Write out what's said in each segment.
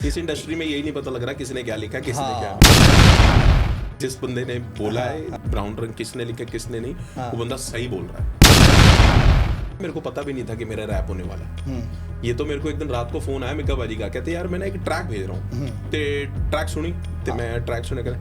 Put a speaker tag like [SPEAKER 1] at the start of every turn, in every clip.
[SPEAKER 1] इस इंडस्ट्री में यही नहीं पता लग रहा किसने क्या लिखा किसने क्या। जिस बंदे ने बोला है ब्राउन रंग किसने लिखा किसने नहीं, वो बंदा सही बोल रहा है। मेरे को पता भी नहीं था कि मेरा रैप होने वाला है। ये तो मेरे को एक दिन रात को फोन आया मिका बाजी का, कहते यार मैंने एक ट्रैक भेज रहा हूँ ते ट्रैक सुनी ते मैं ट्रैक सुने कर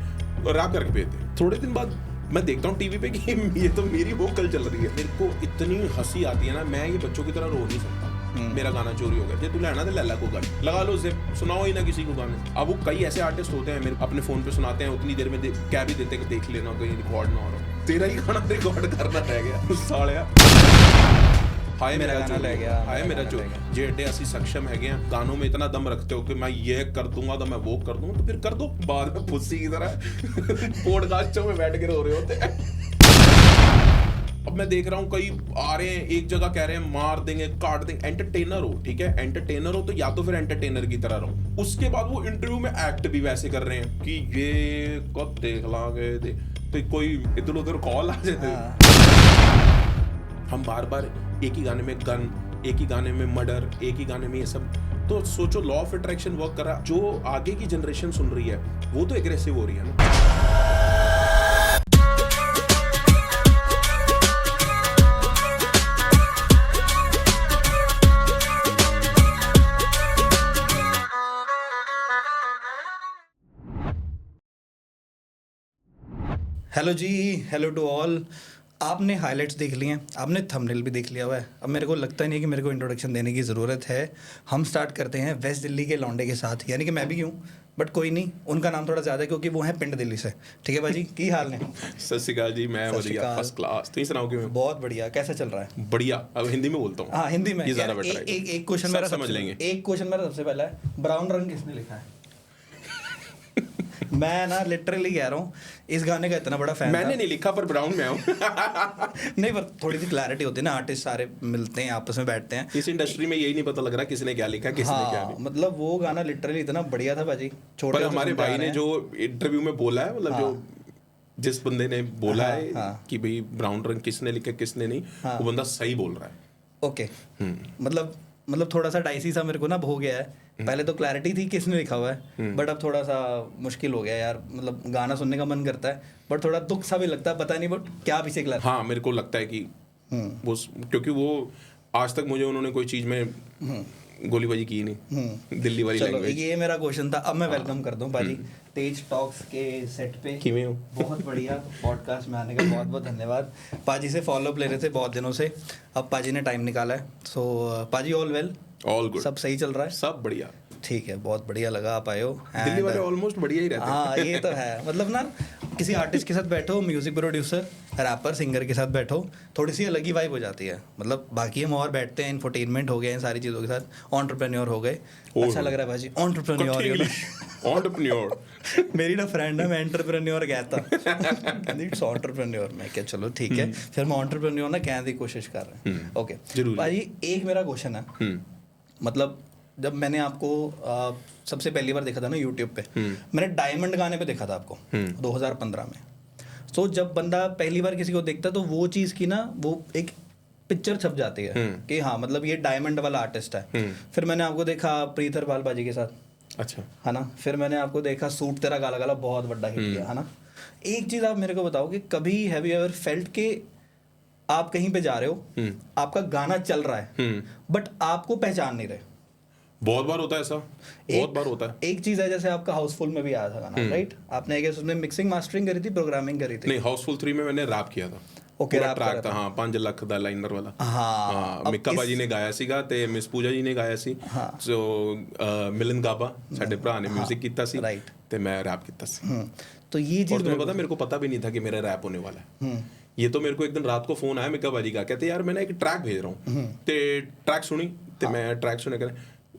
[SPEAKER 1] और रैप करके भेज दे। थोड़े दिन बाद मैं देखता हूँ टीवी पे कि ये तो मेरी वोकल चल रही है। मेरे को इतनी हंसी आती है ना, मैं ये बच्चों की तरह रो नहीं सकता। मेरा गाना चोरी हो गया, जे तू लेना तो लैला को गाना लगा लो, उसे सुनाओ ही ना किसी को गाने। अब वो कई ऐसे आर्टिस्ट होते हैं मेरे अपने फोन पे सुनाते हैं, उतनी देर में क्या भी देते हैं कि देख लेना कहीं रिकॉर्ड ना हो रहा, तेरा ही गाना रिकॉर्ड करना रह गया सालिया। हाय मेरा गाना ले गया, हाय मेरा जो जेडे असि सक्षम है गानों में इतना दम रखते हो कि मैं ये कर दूंगा तो मैं वो कर दूंगा, तो फिर कर दो। बाद में फुस्सी की तरह पॉडकास्टों में बैठ के रो रहे होते हैं। अब मैं देख रहा हूँ कई आ रहे हैं एक जगह कह रहे हैं मार देंगे काट देंगे। एंटरटेनर हो, ठीक है, एंटरटेनर हो तो या तो फिर एंटरटेनर की तरह रहो। उसके बाद वो इंटरव्यू में एक्ट भी वैसे कर रहे हैं कि ये कब देख लांगे तो कोई इधर उधर कॉल आ जाते। हम बार बार एक ही गाने में गन, एक ही गाने में मर्डर, एक ही गाने में ये सब, तो सोचो लॉ ऑफ अट्रैक्शन वर्क कर रहा। जो आगे की जनरेशन सुन रही है वो तो एग्रेसिव हो रही है ना।
[SPEAKER 2] Hello ji, hello to all. आपने हाइलाइट्स देख लिए हैं, आपने थंबनेल भी देख लिया हुआ है। अब मेरे को लगता ही नहीं कि मेरे को इंट्रोडक्शन देने की ज़रूरत है। हम स्टार्ट करते हैं वेस्ट दिल्ली के लौंडे के साथ, यानी कि मैं भी हूँ, बट कोई नहीं, उनका नाम थोड़ा ज़्यादा है क्योंकि वो हैं पिंड दिल्ली से। ठीक है भाजी, की हाल है?
[SPEAKER 1] सत श्री अकाल जी, मैं बढ़िया फर्स्ट क्लास। तुम सुनाओ क्यों?
[SPEAKER 2] बहुत बढ़िया। कैसा चल रहा है?
[SPEAKER 1] बढ़िया। अब हिंदी में बोलता हूँ।
[SPEAKER 2] हाँ हिंदी में।
[SPEAKER 1] ये ज़्यादा बेटर है।
[SPEAKER 2] एक क्वेश्चन मेरा
[SPEAKER 1] समझ लेंगे।
[SPEAKER 2] एक क्वेश्चन मेरा सबसे पहला है, ब्राउन रंग किसने लिखा है? मैं ना लिटरली कह रहा हूँ, इस गाने का इतना बड़ा फैन
[SPEAKER 1] मैंने नहीं लिखा पर ब्राउन में हूँ।
[SPEAKER 2] नहीं, पर थोड़ी सी क्लैरिटी होती है ना, आर्टिस्ट सारे मिलते हैं आपस में बैठते हैं।
[SPEAKER 1] इस इंडस्ट्री में यही नहीं पता लग रहा किसने क्या लिखा किसने क्या नहीं।
[SPEAKER 2] मतलब वो गाना लिटरली इतना बढ़िया था भाजी।
[SPEAKER 1] पर हमारे भाई ने जो इंटरव्यू में बोला है, मतलब जो जिस बंदे ने बोला है कि भाई ब्राउन रंग किसने लिखा किसने नहीं, वो बंदा सही बोल रहा है।
[SPEAKER 2] ओके, मतलब थोड़ा सा डाइसी सा मेरे को ना हो गया है। पहले तो क्लैरिटी थी किसने लिखा हुआ है, बट अब थोड़ा सा मुश्किल हो गया यार। मतलब गाना सुनने का मन करता है बट थोड़ा दुख सा भी लगता है, पता नहीं बट क्या पीछे क्लैरिटी।
[SPEAKER 1] हाँ, मेरे को लगता है कि वो, क्योंकि वो आज तक मुझे उन्होंने कोई चीज में गोलीबाजी की नहीं, दिल्ली वाली लैंग्वेज।
[SPEAKER 2] ये मेरा क्वेश्चन था। अब मैं वेलकम कर दूं भाजी तेज टॉक्स के सेट पे। बहुत बढ़िया पॉडकास्ट में आने का बहुत बहुत धन्यवाद। पाजी से फॉलोअप ले रहे थे बहुत दिनों से, अब पाजी ने टाइम निकाला है। सो पाजी, ऑल वेल?
[SPEAKER 1] ऑल गुड,
[SPEAKER 2] सब सही चल रहा है?
[SPEAKER 1] सब बढ़िया।
[SPEAKER 2] ठीक है, बहुत बढ़िया लगा आप आए हो।
[SPEAKER 1] दिल्ली वाले ऑलमोस्ट बढ़िया ही रहते हैं।
[SPEAKER 2] हाँ ये तो है। मतलब ना किसी आर्टिस्ट के साथ बैठो, म्यूजिक प्रोड्यूसर, रैपर, सिंगर के साथ बैठो, थोड़ी सी अलग ही वाइब हो जाती है। मतलब बाकी हम और बैठते हैं, इंफोटेनमेंट हो गए इन सारी चीज़ों के साथ, एंटरप्रेन्योर हो गए। अच्छा लग रहा है भाजी,
[SPEAKER 1] एंटरप्रेन्योर।
[SPEAKER 2] मेरी ना फ्रेंड है, मैं एंटरप्रेन्योर कहता, इट्स एंटरप्रेन्योर। मैं क्या, चलो ठीक है, फिर मैं एंटरप्रेन्योर ना कहने की कोशिश कर रहा हूँ। ओके भाजी, एक मेरा क्वेश्चन है। मतलब जब मैंने आपको सबसे पहली बार देखा था ना यूट्यूब पे, मैंने डायमंड गाने पे देखा था आपको 2015 में। तो जब बंदा पहली बार किसी को देखता तो वो चीज़ की ना वो एक पिक्चर छप जाती है कि हाँ मतलब ये डायमंड वाला आर्टिस्ट है। फिर मैंने आपको देखा प्रीतर पाल बाजी के साथ, अच्छा है ना। फिर मैंने आपको देखा सूट तेरा काला काला, बहुत बड़ा हिट किया है ना। एक चीज़ आप मेरे को बताओ कि कभी हैव यू एवर फेल्ट के आप कहीं पे जा रहे हो, आपका गाना चल रहा है बट आपको पहचान नहीं रहे?
[SPEAKER 1] बहुत बार होता है ऐसा, बहुत बार होता है।
[SPEAKER 2] एक चीज है, जैसे आपका हाउसफुल में भी आया था गाना, राइट? आपने एक उसमें मिक्सिंग मास्टरिंग करी थी, प्रोग्रामिंग करी थी?
[SPEAKER 1] नहीं, हाउसफुल 3 में मैंने रैप किया था।
[SPEAKER 2] ओके, रैप
[SPEAKER 1] ट्रैक था। हाँ, 5 लाख दा लाइनर वाला।
[SPEAKER 2] हाँ,
[SPEAKER 1] मिक्का बाजी ने गाया ਸੀਗਾ ਤੇ ਮਿਸ ਪੂਜਾ ਜੀ ਨੇ ਗਾਇਆ ਸੀ। ਸੋ ਮਿਲਨ ਗਾਬਾ ਸਾਡੇ ਭਰਾ ਨੇ म्यूजिक ਕੀਤਾ ਸੀ ਤੇ मैं रैप ਕੀਤਾ ਸੀ।
[SPEAKER 2] तो ये चीज
[SPEAKER 1] तुम्हें पता, मेरे को पता भी नहीं था कि मेरा रैप होने वाला है। ये तो मेरे को एक दिन रात को फोन आया मिक्का बाजी का, कहते यार मैंने एक ट्रैक भेज रहा हूँ ते ट्रैक सुनी ते मैं ट्रैक सुने कर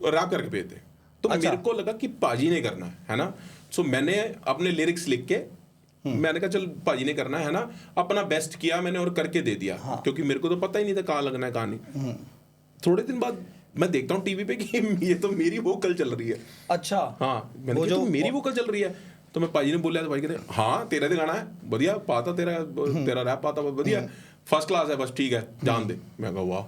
[SPEAKER 1] रैप करके भेज दे। तो मेरे को लगा कि पाजी ने करना है ना। सो मैंने अपने लिरिक्स लिख के मैंने कहा चल पाजी ने करना है ना, अपना बेस्ट किया मैंने और करके दे दिया। क्योंकि मेरे को तो पता ही नहीं था कहाँ लगना है कहाँ नहीं। थोड़े दिन बाद मैं देखता हूँ टीवी पे कि ये तो मेरी वोकल चल रही है।
[SPEAKER 2] अच्छा,
[SPEAKER 1] हाँ, मैंने कहा तो मेरी वोकल चल रही है। तो मैं पाजी ने बोला, तो भाई कहते हाँ तेरा तो गाना है बढ़िया, पाता तेरा रैप पाता बढ़िया, फर्स्ट क्लास है, बस ठीक है जान दे। मैं कहा वाह।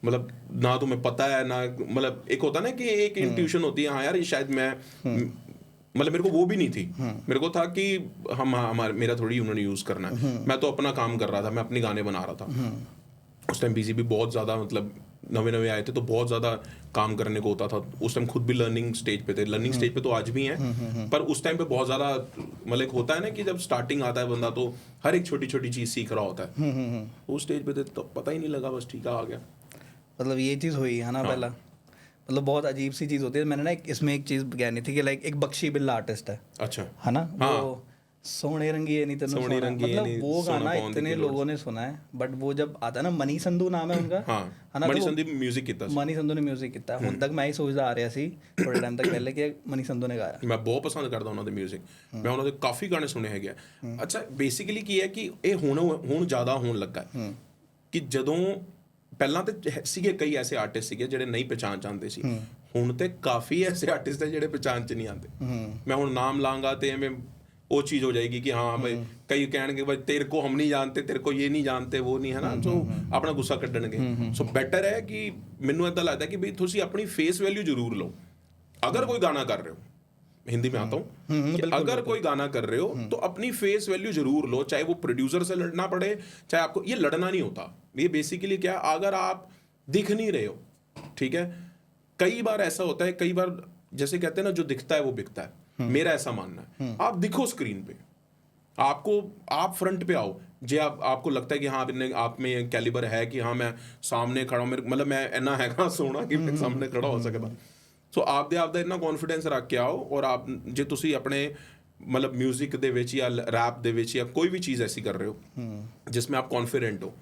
[SPEAKER 1] मतलब ना तुम्हें पता है ना, मतलब एक होता ना कि एक इंट्यूशन होती है, हाँ यार ये शायद मैं मतलब मेरे को वो भी नहीं थी, मेरे को था कि हमारे मेरा थोड़ी उन्होंने यूज़ करना है, मैं तो अपना काम कर रहा था, मैं अपने गाने बना रहा था। उस टाइम बीजीबी बहुत ज़्यादा मतलब नवे आए थे तो बहुत ज़्यादा काम करने को होता था। उस टाइम खुद भी लर्निंग स्टेज पे थे, लर्निंग स्टेज पे तो आज भी हैं, पर उस टाइम पे बहुत ज़्यादा मतलब एक होता है ना कि जब स्टार्टिंग आता है बंदा तो हर एक छोटी छोटी चीज़ सीख रहा होता है। उस स्टेज पे थे तो पता ही नहीं लगा, बस ठीक है आ गया।
[SPEAKER 2] मतलब ये चीज़ हुई है ना पहला, मतलब बहुत अजीब सी चीज़ होती है। मैंने ना इसमें एक चीज़ कहनी थी कि लाइक एक बख्शी बिल्ला आर्टिस्ट है,
[SPEAKER 1] अच्छा
[SPEAKER 2] है ना, वो सोने रंगी है नहीं तेनू सोना, मतलब वो गाना इतने लोगों ने सुना है, बट वो जब आता है ना, मनी संधू नाम है उनका, है ना, मनी संधू ने म्यूजिक किया। ਹੁਣ तक मैं ही सोचता आ रहा सी थोड़े टाइम तक पहले कि मनी संधू ने गाया।
[SPEAKER 1] मैं बहुत पसंद करता ਉਹਨਾਂ ਦੇ ਮਿਊਜ਼ਿਕ, ਮੈਂ ਉਹਨਾਂ ਦੇ ਕਾਫੀ ਗਾਣੇ ਸੁਣੇ ਹੈਗੇ ਆ। ਅੱਛਾ ਬੇਸਿਕਲੀ ਕੀ ਹੈ ਕਿ ਇਹ ਹੁਣ ਜ਼ਿਆਦਾ ਹੋਣ ਲੱਗਾ ਕਿ ਜਦੋਂ ਪਹਿਲਾਂ ਤੇ ਸੀਗੇ ਕਈ ਐਸੇ ਆਰਟਿਸਟ ਸੀਗੇ ਜਿਹੜੇ ਨਹੀਂ ਪਹਿਚਾਨ ਚਾਹੁੰਦੇ ਸੀ, ਹੁਣ ਤੇ ਕਾਫੀ ਐਸੇ ਆਰਟਿਸਟ ਹੈ ਜਿਹੜੇ ਪਹਿਚਾਨ ਚ ਨਹੀਂ ਆਉਂਦੇ। ਮੈਂ ਹੁਣ ਨਾਮ ਲਾਂਗਾ ਤੇ ਐਵੇਂ वो चीज़ हो जाएगी कि हाँ भाई कई कहेंगे भाई तेरे को हम नहीं जानते, तेरे को ये नहीं जानते, वो नहीं, है ना, जो अपना गुस्सा कड्डणगे। सो बेटर है कि मैनू ऐसा लगता है कि भाई तुसी अपनी फेस वैल्यू जरूर लो। अगर कोई गाना कर रहे हो, हिंदी में आता हूँ, अगर कोई गाना कर रहे हो तो अपनी फेस वैल्यू जरूर लो, चाहे वो प्रोड्यूसर से लड़ना पड़े, चाहे आपको, ये लड़ना नहीं होता, ये बेसिकली क्या, अगर आप दिख नहीं रहे हो, ठीक है, कई बार ऐसा होता है, कई बार जैसे कहते हैं ना जो दिखता है वो बिकता है, मेरा ऐसा मानना है। आप दिखो स्क्रीन पे, आप फ्रंट पे आओ, जे आपको लगता है कि हाँ आप में कैलिबर है कि हाँ मैं सामने खड़ा हूँ, मेरे मतलब मैं इन्ना हैगा सोना कि मैं सामने खड़ा हो सके। सो आप दा इन्ना कॉन्फिडेंस रख के आओ, और आप जे तुसी अपने मतलब म्यूजिक दे विच या रैप दे विच या कोई भी चीज़ ऐसी कर रहे हो जिसमें आप कॉन्फिडेंट हो,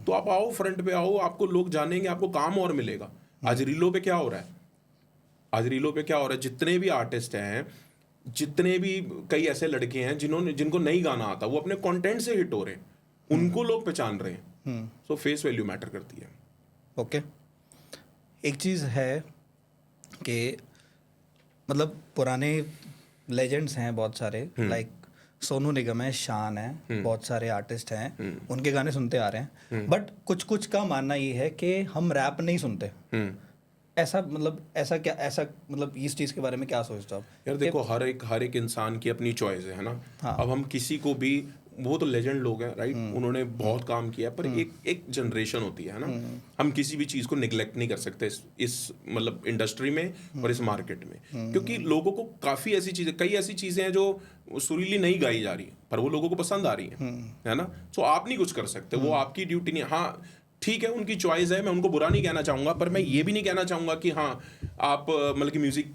[SPEAKER 1] तो आप आओ फ्रंट पे आओ, आपको लोग जानेंगे, आपको काम और मिलेगा। आज रीलों पे क्या हो रहा है, जितने भी आर्टिस्ट हैं, जितने भी कई ऐसे लड़के हैं जिनको नहीं गाना आता, वो अपने कंटेंट से हिट हो रहे हैं, उनको लोग पहचान रहे हैं। सो फेस वैल्यू मैटर करती है।
[SPEAKER 2] ओके, एक चीज़ है कि मतलब पुराने लेजेंड्स हैं बहुत सारे, लाइक सोनू निगम है, शान है, बहुत सारे आर्टिस्ट हैं, उनके गाने सुनते आ रहे हैं, बट कुछ का मानना ये है कि हम रैप नहीं सुनते। ऐसा मतलब इस चीज़ के बारे में क्या सोचते हो आप?
[SPEAKER 1] यार देखो, हर एक इंसान की अपनी चॉइस है ना। हाँ। अब हम किसी को भी, वो तो लेजेंड लोग हैं, राइट, उन्होंने बहुत काम किया, पर एक जनरेशन होती है ना, हम किसी भी चीज़ को निगलेक्ट नहीं कर सकते इस मतलब इंडस्ट्री में और इस मार्केट में, क्योंकि लोगों को काफ़ी ऐसी चीज़ें, कई ऐसी चीज़ें हैं जो सुरीली नहीं गाई जा रही, पर वो लोगों को पसंद आ रही है ना। सो आप नहीं कुछ कर सकते, वो आपकी ड्यूटी नहीं। हाँ ठीक है, उनकी चॉइस है, मैं उनको बुरा नहीं कहना चाहूँगा, पर मैं ये भी नहीं कहना चाहूँगा कि हाँ आप मतलब कि म्यूज़िक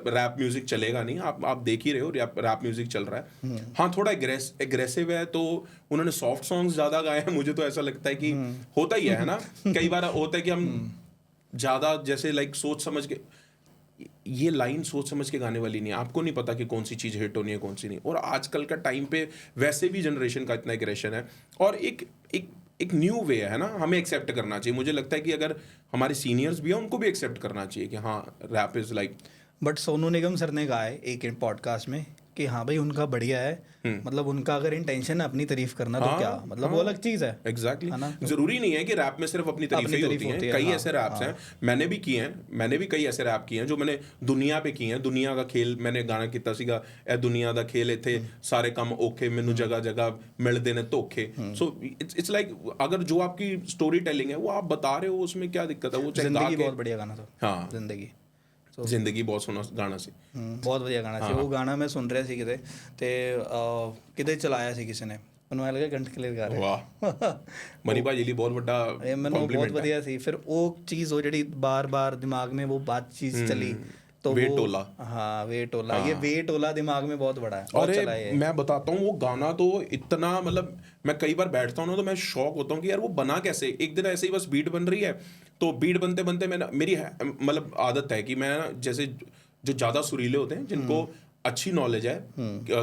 [SPEAKER 1] रैप म्यूज़िक चलेगा नहीं। आप देख ही रहे हो रैप म्यूज़िक चल रहा है। हाँ थोड़ा एग्रेसिव है, तो उन्होंने सॉफ्ट सॉन्ग्स ज़्यादा गाए हैं, मुझे तो ऐसा लगता है कि होता ही है ना, कई बार होता है कि हम ज़्यादा जैसे लाइक सोच समझ के, ये लाइन सोच समझ के गाने वाली नहीं है, आपको नहीं पता कि कौन सी चीज़ हिट होनी है कौन सी नहीं। और आजकल का टाइम पे वैसे भी जनरेशन का इतना एग्रेशन है, और एक न्यू वे है ना, हमें एक्सेप्ट करना चाहिए। मुझे लगता है कि अगर हमारे सीनियर्स भी हैं उनको भी एक्सेप्ट करना चाहिए कि हाँ rap is like.
[SPEAKER 2] But Sonu Nigam sir ने कहा है एक पॉडकास्ट में कि हाँ भाई उनका बढ़िया है, मतलब उनका अगर इंटेंशन है अपनी तारीफ करना, तो क्या मतलब वो अलग चीज़ है।
[SPEAKER 1] एग्जैक्टली, जरूरी नहीं है कि रैप में सिर्फ अपनी तारीफ ही होती है। कई ऐसे रैप्स हैं, मैंने भी किए हैं, मैंने भी कई ऐसे रैप किए हैं जो मैंने दुनिया पे किए हैं। दुनिया का खेल मैंने गाना किया सीगा, ए दुनिया दा खेल इत्थे सारे काम औखे, मैनू जगह जगह मिलदे ने धोखे। सो इट्स लाइक अगर जो आपकी स्टोरी टेलिंग है वो आप बता रहे हो, उसमें क्या दिक्कत है। वो
[SPEAKER 2] जिंदगी बहुत बढ़िया गाना था।
[SPEAKER 1] हाँ ਜ਼ਿੰਦਗੀ ਬਹੁਤ ਸੋਹਣਾ ਗਾਣਾ ਸੀ,
[SPEAKER 2] ਬਹੁਤ ਵਧੀਆ ਗਾਣਾ ਸੀ। ਉਹ ਗਾਣਾ ਮੈਂ ਸੁਣ ਰਿਹਾ ਸੀ ਕਿਤੇ, ਤੇ ਕਿਤੇ ਚਲਾਇਆ ਸੀ ਕਿਸੇ ਨੇ, ਮੈਨੂੰ ਐ ਲੱਗਾ ਕੰਠ ਕਲੀਅਰ ਕਰ ਰਿਹਾ।
[SPEAKER 1] ਵਾਹ ਮਨੀ ਭਾਜੀ ਲਈ ਬਹੁਤ ਵੱਡਾ
[SPEAKER 2] ਮੈਨੂੰ ਬਹੁਤ ਵਧੀਆ ਸੀ। ਫਿਰ ਉਹ ਚੀਜ਼ ਉਹ ਜਿਹੜੀ बार-बार दिमाग में वो बात चीज़ चली, तो
[SPEAKER 1] वे टोला,
[SPEAKER 2] हाँ वे टोला, ये वे टोला दिमाग में बहुत बड़ा है। और
[SPEAKER 1] मैं बताता हूँ वो गाना तो इतना, मतलब मैं कई बार बैठता हूँ ना तो मैं शॉक होता हूँ कि यार वो बना कैसे। एक दिन ऐसे ही बस बीट बन रही है, तो बीट बनते बनते मेरी मतलब आदत है कि मैं जैसे जो ज़्यादा सुरीले होते हैं, जिनको अच्छी नॉलेज है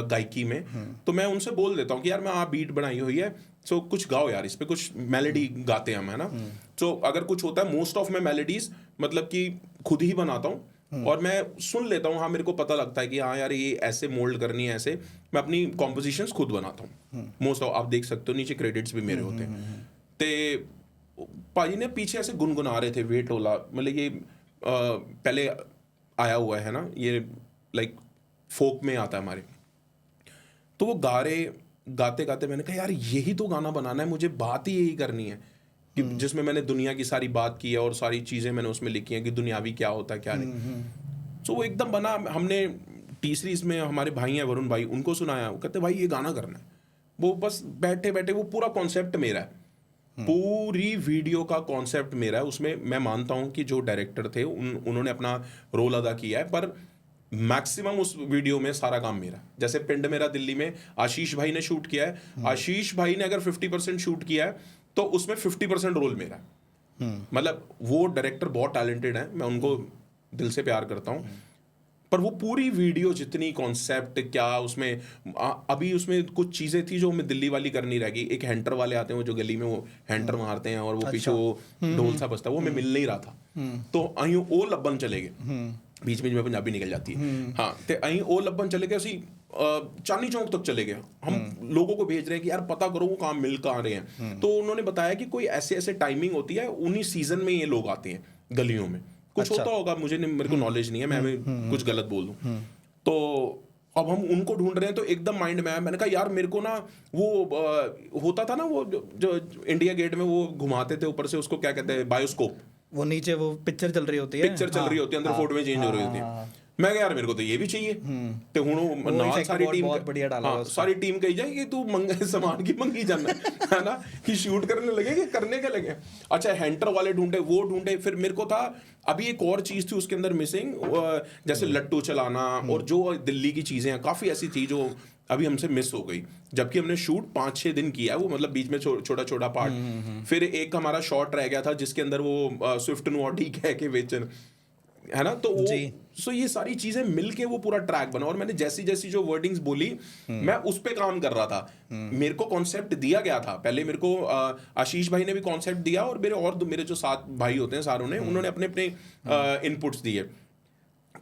[SPEAKER 1] गायकी में, तो मैं उनसे बोल देता हूँ कि यार मैं आप बीट बनाई हुई है, सो कुछ गाओ यार, इस पे कुछ मेलोडी गाते हैं हम, है ना। सो अगर कुछ होता है, मोस्ट ऑफ मैं मेलोडीज मतलब कि खुद ही बनाता हूँ, और मैं सुन लेता हूँ। हाँ मेरे को पता लगता है कि हाँ यार ये ऐसे मोल्ड करनी है, ऐसे मैं अपनी कॉम्पोजिशंस खुद बनाता हूँ। मोस्ट ऑफ आप देख सकते हो नीचे क्रेडिट्स भी मेरे होते हैं। ते पाजी ने पीछे ऐसे गुनगुना रहे थे वे टोला, मतलब ये पहले आया हुआ है ना, ये लाइक फोक में आता है हमारे, तो वो गाते गाते मैंने कहा यार यही तो गाना बनाना है, मुझे बात ही यही करनी है कि जिसमें मैंने दुनिया की सारी बात की है और सारी चीज़ें मैंने उसमें लिखी हैं कि दुनियावी क्या होता है क्या नहीं। तो वो एकदम बना। हमने टी सीरीज में हमारे भाई हैं वरुण भाई, उनको सुनाया, वो कहते भाई ये गाना करना है। वो बस बैठे बैठे, वो पूरा कॉन्सेप्ट मेरा है, पूरी वीडियो का कॉन्सेप्ट मेरा है। उसमें मैं मानता हूँ कि जो डायरेक्टर थे उन्होंने अपना रोल अदा किया है, पर मैक्सिमम उस वीडियो में सारा काम मेरा। जैसे पिंड मेरा दिल्ली में आशीष भाई ने शूट किया है, आशीष भाई ने अगर 50% शूट किया है तो उसमें 50% रोल मेरा है। मतलब वो डायरेक्टर बहुत टैलेंटेड है, मैं उनको दिल से प्यार करता हूँ, पर वो पूरी वीडियो जितनी कॉन्सेप्ट क्या उसमें अभी उसमें कुछ चीज़ें थी जो हमें दिल्ली वाली करनी रह गई। एक हैंटर वाले आते हैं वो जो गली में वो हैंटर मारते हैं और वो पीछे वो ढोल सा बजता है, वो हमें मिल नहीं रहा था, तो अहीं ओ लब्बन चले गए, बीच बीच में पंजाबी निकल जाती है, हाँ, तो अहीं ओ लब्बन चले गए, असी चांदनी चौक तक चले गए। हम लोगों को भेज रहे हैं कि यार पता करो वो काम मिल कहाँ रहे हैं। तो उन्होंने बताया कि कोई ऐसे ऐसे टाइमिंग होती है, उन्हीं सीजन में ये लोग आते हैं गलियों में, कुछ होता होगा, मेरे को नॉलेज नहीं है, मैं कुछ गलत बोल दूं। तो अब हम उनको ढूंढ रहे हैं, तो एकदम माइंड में आया, मैंने कहा यार मेरे को ना वो होता था ना वो जो इंडिया गेट में वो घुमाते थे ऊपर से, उसको क्या कहते हैं, बायोस्कोप,
[SPEAKER 2] वो नीचे वो पिक्चर चल रही होती है,
[SPEAKER 1] अंदर फोटो में चेंज हो रही होती है। मैं कहा यार मेरे को तो ये भी चाहिए, तो हूँ नाल सारी टीम
[SPEAKER 2] बहुत बढ़िया डाला,
[SPEAKER 1] हाँ, सारी टीम कही जाए कि तू सामान की मंगी जाना है ना, कि शूट करने लगे कि करने के लगे। अच्छा हैंटर वाले ढूंढे, वो ढूंढे, फिर मेरे को था अभी एक और चीज़ थी उसके अंदर मिसिंग, जैसे लट्टू चलाना और जो दिल्ली की चीज़ें हैं, काफ़ी ऐसी थी जो अभी हमसे मिस हो गई, जबकि हमने शूट 5-6 दिन किया है, वो मतलब बीच में छोटा छोटा पार्ट। फिर एक हमारा शॉट रह गया था जिसके अंदर वो स्विफ्ट नु ऑडी कह के बेचन है ना, तो वो सो ये सारी चीजें मिलके वो पूरा ट्रैक बना। और मैंने जैसी जैसी जो वर्डिंग्स बोली मैं उस पे काम कर रहा था। मेरे को कॉन्सेप्ट दिया गया था, पहले मेरे को आशीष भाई ने भी कॉन्सेप्ट दिया और मेरे जो 7 भाई होते हैं सारों ने, उन्होंने अपने अपने इनपुट्स दिए।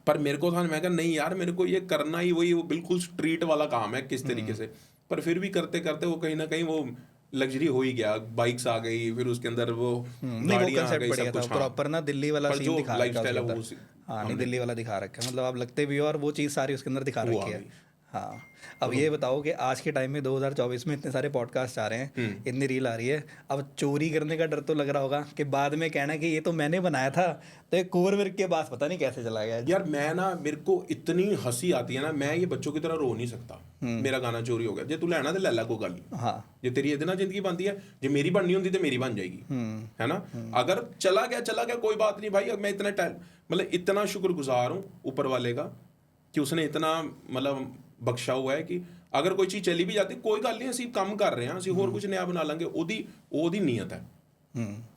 [SPEAKER 1] पर मेरे को था, मैं कहा नहीं यार मेरे को ये करना ही वही वो बिल्कुल स्ट्रीट वाला काम है किस तरीके से। पर फिर भी करते करते वो कहीं ना कहीं वो लग्जरी हो ही गया, बाइक्स आ गई, फिर उसके अंदर वो गाड़ियां आ गई, सब कुछ
[SPEAKER 2] प्रॉपर ना दिल्ली वाला सीन दिखा
[SPEAKER 1] लाइफस्टाइल है वो,
[SPEAKER 2] हाँ नहीं दिल्ली वाला दिखा रखा है, मतलब आप लगते भी हो और वो चीज़ सारी उसके अंदर दिखा रखी है। हाँ अब ये बताओ कि आज के टाइम में 2024 में इतने सारे पॉडकास्ट आ रहे हैं, इतनी रील आ रही है, अब चोरी करने का डर तो लग रहा होगा कि बाद में कहना कि ये तो मैंने बनाया था, तो एक कोर वर्क के पास पता नहीं कैसे चला गया।
[SPEAKER 1] यार मैं ना, मेरे को इतनी हंसी आती है ना, मैं ये बच्चों की तरह रो नहीं सकता, मेरा गाना चोरी हो गया, जे तू लेना तो ले ला कोई गल,
[SPEAKER 2] हाँ
[SPEAKER 1] जे तेरी इतना जिंदगी बनती है, जे मेरी बननी होती तो मेरी बन जाएगी, है ना। अगर चला गया कोई बात नहीं भाई, मैं मतलब इतना शुक्रगुजार हूँ ऊपर वाले का कि उसने इतना मतलब बख्शा हुआ है कि अगर कोई चीज चली भी जाती कोई गल नहीं, ਅਸੀਂ ਕੰਮ ਕਰ ਰਹੇ ਹਾਂ, ਅਸੀਂ ਹੋਰ ਕੁਝ ਨया ਬਣਾ ਲਾਂਗੇ, ਉਹਦੀ ਨੀਅਤ ਹੈ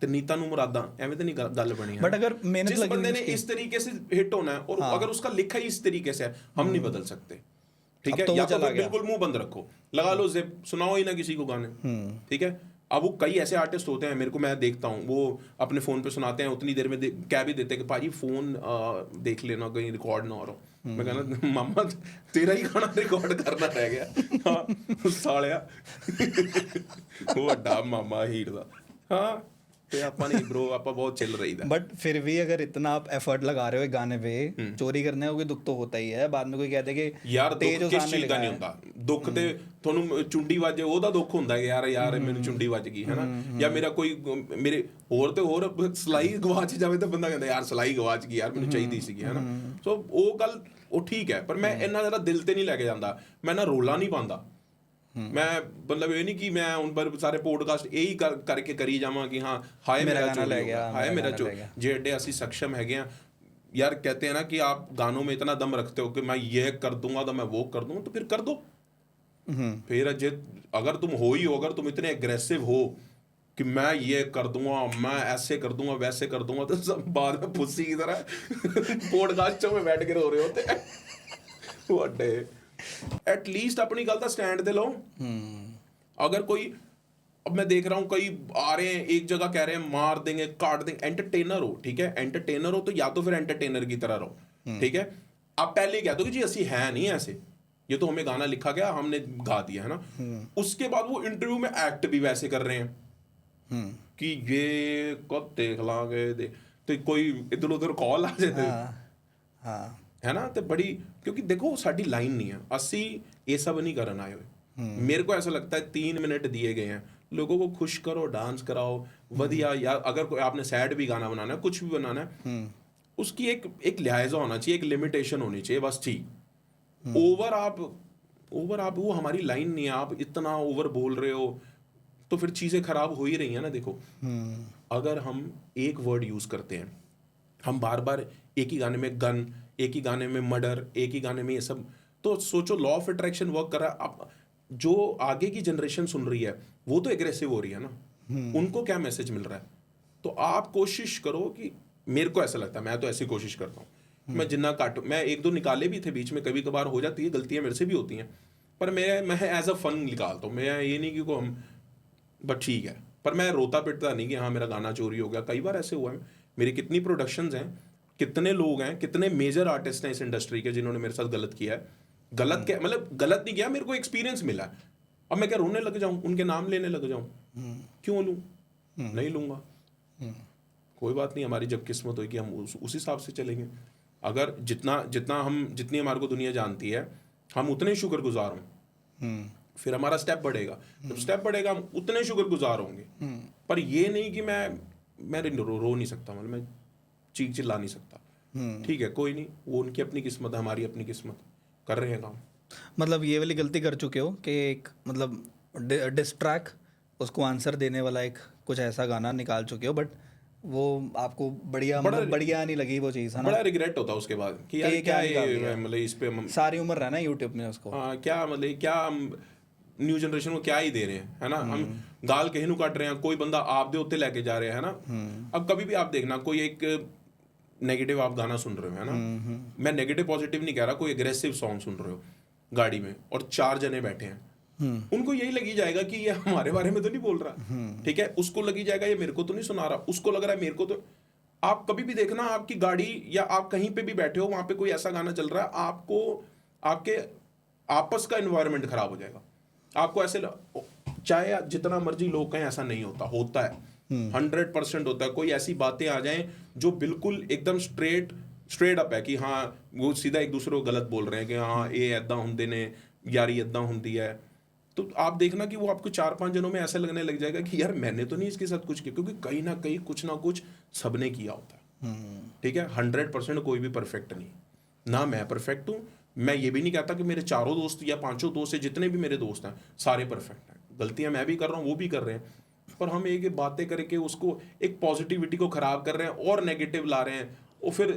[SPEAKER 1] ਤੇ ਨੀਤਾਂ ਨੂੰ ਮੁਰਾਦਾਂ, ਐਵੇਂ ਤਾਂ ਨਹੀਂ ਗੱਲ बनी है।
[SPEAKER 2] बट अगर मेहनत
[SPEAKER 1] जिस बंदे ने इस तरीके से हिट होना है और अगर उसका लिखा ही इस तरीके से है, हम नहीं बदल सकते, ठीक है। या तो बिल्कुल मुंह बंद रखो, लगा लो जिप, सुनाओ ही ना किसी को गाने, ठीक है। अब वो कई ऐसे आर्टिस्ट होते हैं, मेरे को मैं देखता हूँ, वो अपने फ़ोन पे सुनाते हैं, उतनी देर में क्या भी देते हैं कि भाजी फ़ोन देख लेना कहीं रिकॉर्ड ना हो रहा। मैं कहना मामा तेरा ही गाना रिकॉर्ड करना रह गया, हाँ सालिया ਵੱਡਾ ਮਾਮਾ ਹੀਰ ਦਾ, हाँ तो ਆਪਾਂ नहीं ब्रो, ਆਪਾਂ बहुत चिल रहीदा।
[SPEAKER 2] बट फिर भी अगर इतना आप एफर्ट लगा रहे हो गाने पे, चोरी करने का कोई दुख तो होता ही है, बाद में कोई कहते कि
[SPEAKER 1] यार दुख किस चीज़ ਦਾ नहीं ਹੁੰਦਾ, ਦੁੱਖ ਤੇ ਤੁਹਾਨੂੰ ਚੁੰਡੀ ਵੱਜੇ ਉਹਦਾ ਦੁੱਖ ਹੁੰਦਾ ਹੈ ਯਾਰ ਮੈਨੂੰ ਚੁੰਡੀ ਵੱਜ ਗਈ, ਹੈ ਨਾ। ਜਾਂ ਮੇਰਾ ਕੋਈ ਮੇਰੇ ਹੋਰ ਤੇ ਹੋਰ ਸਲਾਈ ਗਵਾਚ ਜਾਵੇ ਤਾਂ ਬੰਦਾ ਕਹਿੰਦਾ ਯਾਰ ਸਲਾਈ ਗਵਾਚ ਗਈ ਯਾਰ, ਮੈਨੂੰ ਚਾਹੀਦੀ ਸੀਗੀ, ਹੈ ਨਾ। ਸੋ ਉਹ ਗੱਲ ਉਹ ਠੀਕ ਹੈ, ਪਰ ਮੈਂ ਇੰਨਾ ਜ਼ਿਆਦਾ ਦਿਲ ਤੇ ਨਹੀਂ ਲੈ ਕੇ ਜਾਂਦਾ, ਮੈਂ ਨਾ ਰੋਲਾ ਨਹੀਂ ਪਾਉਂਦਾ। मैं मतलब ये नहीं कि मैं उन पर सारे पॉडकास्ट यही करके करी जावा कि हाँ हाय मेरा चोरी हो गया, हाय मेरा जे एडे असी सक्षम है यार। कहते हैं ना कि आप गानों में इतना दम रखते हो कि मैं ये कर दूंगा तो मैं वो कर दूंगा, तो फिर कर दो। फिर अगर तुम हो ही हो, अगर तुम इतने एग्रेसिव हो कि मैं ये कर दूंगा, मैं ऐसे कर दूंगा, वैसे कर दूंगा, तो सब बाद में फुस्सी की तरह पॉडकास्टों में बैठ के रो रहे होते हैं। व्हाट एटलीस्ट अपनी गल का स्टैंड दे लो। अगर कोई, अब मैं देख रहा हूँ कई आ रहे हैं एक जगह कह रहे हैं मार देंगे काट देंगे, एंटरटेनर हो, ठीक है, एंटरटेनर हो तो या तो फिर एंटरटेनर की तरह रहो, ठीक है। आप पहले क्या तो कि जी असी है नहीं ऐसे, ये तो हमें गाना लिखा गया हमने गा दिया, है ना। उसके बाद वो इंटरव्यू में एक्ट भी वैसे कर रहे हैं कि ये कब देख लांगे तो कोई इधर उधर कॉल आ जाते है ना। तो बड़ी, क्योंकि देखो साडी लाइन नहीं है, असी ये सब नहीं करन आए हुए। मेरे को ऐसा लगता है 3 मिनट दिए गए हैं, लोगों को खुश करो, डांस कराओ वधिया, या अगर कोई आपने सैड भी गाना बनाना है, कुछ भी बनाना है, उसकी एक लिहाजा होना चाहिए, एक लिमिटेशन होनी चाहिए, बस ठीक। ओवर आप वो हमारी लाइन नहीं है, आप इतना ओवर बोल रहे हो तो फिर चीज़ें खराब हो ही रही हैं ना। देखो अगर हम एक वर्ड यूज़ करते हैं, हम बार बार एक ही गाने में गन, एक ही गाने में मर्डर, एक ही गाने में ये सब, तो सोचो लॉ ऑफ अट्रैक्शन वर्क कर रहा है। आप जो आगे की जनरेशन सुन रही है वो तो एग्रेसिव हो रही है ना, उनको क्या मैसेज मिल रहा है। तो आप कोशिश करो कि, मेरे को ऐसा लगता है, मैं तो ऐसी कोशिश करता हूँ, मैं जितना काटूँ, मैं 1-2 निकाले भी थे बीच में, कभी कभार हो जाती है, गलतियाँ मेरे से भी होती हैं, पर मैं एज अ फन निकालता हूँ। मैं ये नहीं कि को हम बट ठीक है, पर मैं रोता पिटता नहीं कि हाँ मेरा गाना चोरी हो गया। कई बार ऐसे हुआ है, मेरी कितनी प्रोडक्शंस हैं, कितने लोग हैं, कितने मेजर आर्टिस्ट हैं इस इंडस्ट्री के जिन्होंने मेरे साथ गलत किया है। गलत क्या मतलब, गलत नहीं किया, मेरे को एक्सपीरियंस मिला है। अब मैं क्या रोने लग जाऊं, उनके नाम लेने लग जाऊं? क्यों लूं? नहीं लूंगा। कोई बात नहीं, हमारी जब किस्मत होगी हम उस हिसाब से चलेंगे। अगर जितनी हमारे को दुनिया जानती है, हम उतने शुक्रगुजार हों, फिर हमारा स्टेप बढ़ेगा। जब स्टेप बढ़ेगा हम उतने शुक्रगुजार होंगे। पर ये नहीं कि मैं रो नहीं सकता, मतलब मैं चीख चिल्ला नहीं सकता। ठीक है, कोई नहीं, वो उनकी अपनी किस्मत है, हमारी अपनी किस्मत, कर रहे हैं काम।
[SPEAKER 2] मतलब ये वाली गलती कर चुके हो कि एक मतलब डिस्ट्रैक, उसको आंसर देने वाला एक कुछ ऐसा गाना निकाल चुके हो, बट वो आपको बढ़िया नहीं लगी वो चीज़, है ना?
[SPEAKER 1] बड़ा रिग्रेट होता है उसके बाद कि यार क्या ये, मतलब इस पे
[SPEAKER 2] सारी उम्र रहना यूट्यूब में उसको,
[SPEAKER 1] क्या मतलब, क्या न्यू जनरेशन को क्या ही दे रहे हैं, है ना। हम गाल कहीं काट रहे हैं, कोई बंदा आप दे उत्ते लेके जा रहे हैं, है ना। अब कभी भी आप देखना, कोई एक नेगेटिव आप गाना सुन रहे हो, है ना, मैं नेगेटिव पॉजिटिव नहीं कह रहा, कोई एग्रेसिव सॉन्ग सुन रहे हो गाड़ी में और 4 जने बैठे हैं, उनको यही लगी जाएगा कि ये हमारे बारे में तो नहीं बोल रहा, ठीक है, उसको लगी जाएगा ये मेरे को तो नहीं सुना रहा, उसको लग रहा है मेरे को तो। आप कभी भी देखना, आपकी गाड़ी या आप कहीं पे भी बैठे हो, वहां पे कोई ऐसा गाना चल रहा है, आपको आपके आपस का एनवायरनमेंट खराब हो जाएगा। आपको ऐसे चाहे जितना मर्जी लोग कहें, ऐसा नहीं होता है 100% होता है। कोई ऐसी बातें आ जाएं जो बिल्कुल एकदम स्ट्रेट अप है कि हाँ वो सीधा एक दूसरे को गलत बोल रहे हैं कि हाँ ये ऐदा होंदे ने, यारी ऐदा होंदी है, तो आप देखना कि वो आपको 4-5 जनों में ऐसा लगने लग जाएगा कि यार मैंने तो नहीं इसके साथ कुछ किया, क्योंकि कहीं ना कहीं कुछ ना कुछ सबने किया होता है। ठीक है, 100% कोई भी परफेक्ट नहीं, ना मैं परफेक्ट हूँ। मैं ये भी नहीं कहता कि मेरे 4 दोस्त या 5 दोस्त है, जितने भी मेरे दोस्त हैं सारे परफेक्ट हैं। गलतियां मैं भी कर रहा हूँ, वो भी कर रहे हैं, पर हम एक बातें करके उसको एक पॉजिटिविटी को खराब कर रहे हैं और नेगेटिव ला रहे हैं, और फिर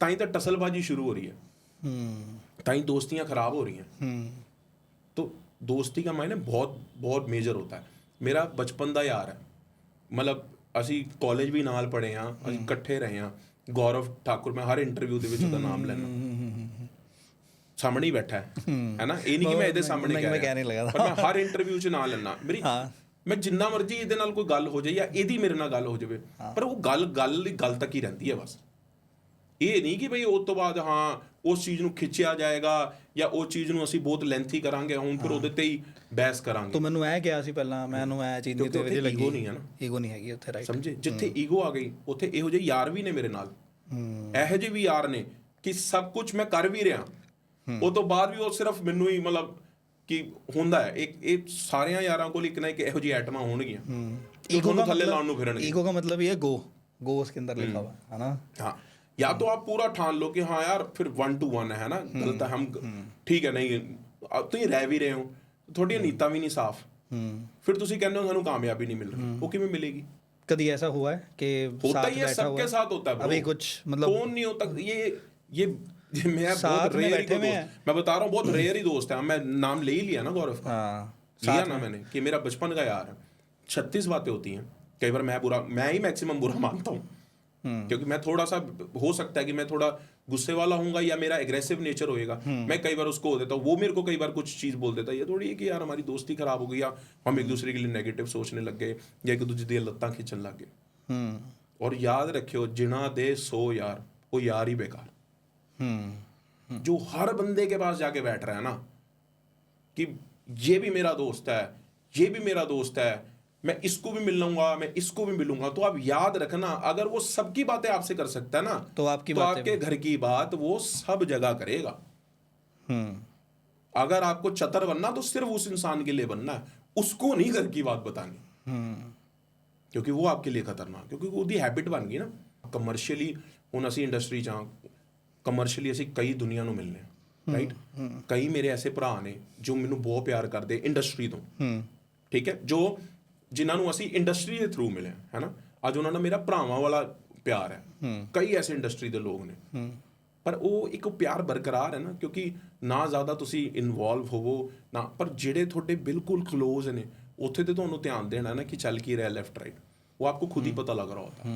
[SPEAKER 1] ताई तक टसलबाजी शुरू हो रही है, ताई दोस्तियां खराब हो रही हैं। तो दोस्ती का मायने बहुत बहुत मेजर होता है। मेरा बचपन का यार है, मतलब ਅਸੀਂ कॉलेज भी नाल पढ़े हाँ, ਅਸੀਂ इकट्ठे रहे हाँ। गौरव ठाकुर, मैं हर इंटरव्यू ਦੇ ਵਿੱਚ ਉਹਦਾ ਨਾਮ ਲੈਣਾ, ਸਾਹਮਣੇ ਹੀ ਬੈਠਾ ਹੈ ਨਾ, ਇਹ ਨਹੀਂ ਕਿ ਮੈਂ ਇਹਦੇ ਸਾਹਮਣੇ ਕਹਿ ਰਿਹਾ, ਪਰ ਮੈਂ ਹਰ ਇੰਟਰਵਿਊ 'ਚ ਨਾਂ ਲੈਣਾ। ਮੇਰੀ ਮੈਂ ਜਿੰਨਾ ਮਰਜ਼ੀ ਇਹਦੇ ਨਾਲ ਕੋਈ ਗੱਲ ਹੋ ਜਾਏ ਜਾਂ ਇਹਦੀ ਮੇਰੇ ਨਾਲ ਗੱਲ ਹੋ ਜਾਵੇ, ਪਰ ਉਹ ਗੱਲ ਤੱਕ ਹੀ ਰਹਿੰਦੀ ਹੈ ਬਸ। ਇਹ ਨਹੀਂ ਕਿ ਬਈ ਉਸ ਤੋਂ ਬਾਅਦ ਹਾਂ ਉਸ ਚੀਜ਼ ਨੂੰ ਖਿੱਚਿਆ ਜਾਏਗਾ ਜਾਂ ਉਹ ਚੀਜ਼ ਨੂੰ ਅਸੀਂ ਬਹੁਤ ਲੈਂਥੀ ਕਰਾਂਗੇ, ਹੁਣ ਫਿਰ ਉਹਦੇ ਤੇ ਹੀ ਬਹਿਸ ਕਰਾਂਗੇ।
[SPEAKER 2] ਤੂੰ ਮੈਨੂੰ ਐ ਕਿਹਾ ਸੀ ਪਹਿਲਾਂ, ਮੈਨੂੰ ਐ ਚੀਜ਼ ਨਹੀਂ ਤੇ ਲੱਗੀ, ਈਗੋ ਨਹੀਂ ਹੈ ਨਾ, ਈਗੋ ਨਹੀਂ ਹੈਗੀ ਉੱਥੇ, ਰਾਈਟ।
[SPEAKER 1] ਸਮਝੇ, ਜਿੱਥੇ ਈਗੋ ਆ ਗਈ ਉੱਥੇ ਇਹੋ ਜਿਹੇ ਯਾਰ ਵੀ ਨੇ ਮੇਰੇ ਨਾਲ, ਇਹੋ ਜਿਹੇ ਵੀ ਯਾਰ ਨੇ ਕਿ ਸਭ ਕੁਝ ਮੈਂ ਕਰ ਵੀ ਰਿਹਾ, ਉਹ ਤੋਂ ਬਾਅਦ ਵੀ ਉਹ ਸਿਰਫ ਮੈਨੂੰ ਹੀ ਮਤਲਬ ਕਿ ਹੁੰਦਾ ਹੈ। ਇਹ ਸਾਰਿਆਂ ਯਾਰਾਂ ਕੋਲ ਇੱਕ ਨਾ ਇੱਕ ਇਹੋ ਜਿਹੀ ਆਈਟਮਾਂ ਹੋਣਗੀਆਂ, ਈਗੋ ਨੂੰ ਥੱਲੇ ਲਾਉਣ ਨੂੰ ਫਿਰਨਗੇ।
[SPEAKER 2] ईगो का मतलब ये गो उसके अंदर लिखा हुआ है ना।
[SPEAKER 1] हाँ, या तो आप पूरा ठान लो कि हाँ यार फिर 1-1 है ना, गलत है, हम ठीक है, नहीं तो ये रह भी रहे हो, थोड़ी नीयतां भी नहीं साफ, फिर तुसी कहने हो सानू कामयाबी नहीं मिल रही, वो किवें मिलेगी?
[SPEAKER 2] कभी ऐसा हुआ है कि
[SPEAKER 1] होता ही है, सबके साथ होता है
[SPEAKER 2] अभी कुछ मतलब
[SPEAKER 1] कौन नहीं होता ये मैं बहुत रेयर ही दोस्त, मैं बता रहा हूँ बहुत रेयर ही दोस्त है। मैं नाम ले ही लिया ना गौरव का, लिया ना मैंने कि मेरा बचपन का यार है। 36 बातें होती हैं, कई बार मैं ही मैक्सिमम बुरा मानता हूँ, क्योंकि मैं थोड़ा सा, हो सकता है कि मैं थोड़ा गुस्से वाला हूँगा या मेरा एग्रेसिव नेचर होएगा, मैं कई बार उसको हो देता हूँ, वो मेरे को कई बार कुछ चीज़ बोल देता है। ये थोड़ी है कि यार हमारी दोस्ती खराब हो गई या हम एक दूसरे के लिए नेगेटिव सोचने लग गए या एक दूसरे दी लत्तां खिंचन लग गए। और याद रखियो, जिना दे 100 यार, वो यार ही बेकार। जो हर बंदे के पास जाके बैठ रहा है ना कि ये भी मेरा दोस्त है, ये भी मेरा दोस्त है, मैं इसको भी मिल लूंगा, मैं इसको भी मिलूंगा, तो आप याद रखना, अगर वो सबकी बातें आपसे कर सकता है ना,
[SPEAKER 2] तो
[SPEAKER 1] आपके घर की बात वो सब जगह करेगा। अगर आपको चतर बनना तो सिर्फ उस इंसान के लिए बनना है, उसको नहीं घर की बात बतानी, क्योंकि वो आपके लिए खतरनाक, क्योंकि वो दी हैबिट बन गई ना। कमर्शियली ਹੁਣ ਅਸੀਂ ਇੰਡਸਟਰੀ 'ਚ ਹਾਂ, ਕਮਰਸ਼ੀਅਲੀ ਅਸੀਂ ਕਈ ਦੁਨੀਆ ਨੂੰ ਮਿਲਨੇ ਆ, ਰਾਈਟ। ਕਈ ਮੇਰੇ ਐਸੇ ਭਰਾ ਨੇ ਜੋ ਮੈਨੂੰ ਬਹੁਤ ਪਿਆਰ ਕਰਦੇ ਇੰਡਸਟਰੀ ਤੋਂ, ਠੀਕ ਹੈ, ਜੋ ਜਿਨ੍ਹਾਂ ਨੂੰ ਅਸੀਂ ਇੰਡਸਟਰੀ ਦੇ ਥਰੂ ਮਿਲੇ ਹੈ ਨਾ, ਅੱਜ ਉਹਨਾਂ ਨਾਲ ਮੇਰਾ ਭਰਾਵਾਂ ਵਾਲਾ ਪਿਆਰ ਹੈ। ਕਈ ਐਸੇ ਇੰਡਸਟਰੀ ਦੇ ਲੋਕ ਨੇ, ਪਰ ਉਹ ਇੱਕ ਪਿਆਰ ਬਰਕਰਾਰ ਹੈ ਨਾ, ਕਿਉਂਕਿ ਨਾ ਜ਼ਿਆਦਾ ਤੁਸੀਂ ਇਨਵੋਲਵ ਹੋਵੋ ਨਾ, ਪਰ ਜਿਹੜੇ ਤੁਹਾਡੇ ਬਿਲਕੁਲ ਕਲੋਜ਼ ਨੇ ਉੱਥੇ ਤੇ ਤੁਹਾਨੂੰ ਧਿਆਨ ਦੇਣਾ ਨਾ कि चल की रहा है लेफ्ट राइट, वो आपको खुद ही पता लग रहा होता है।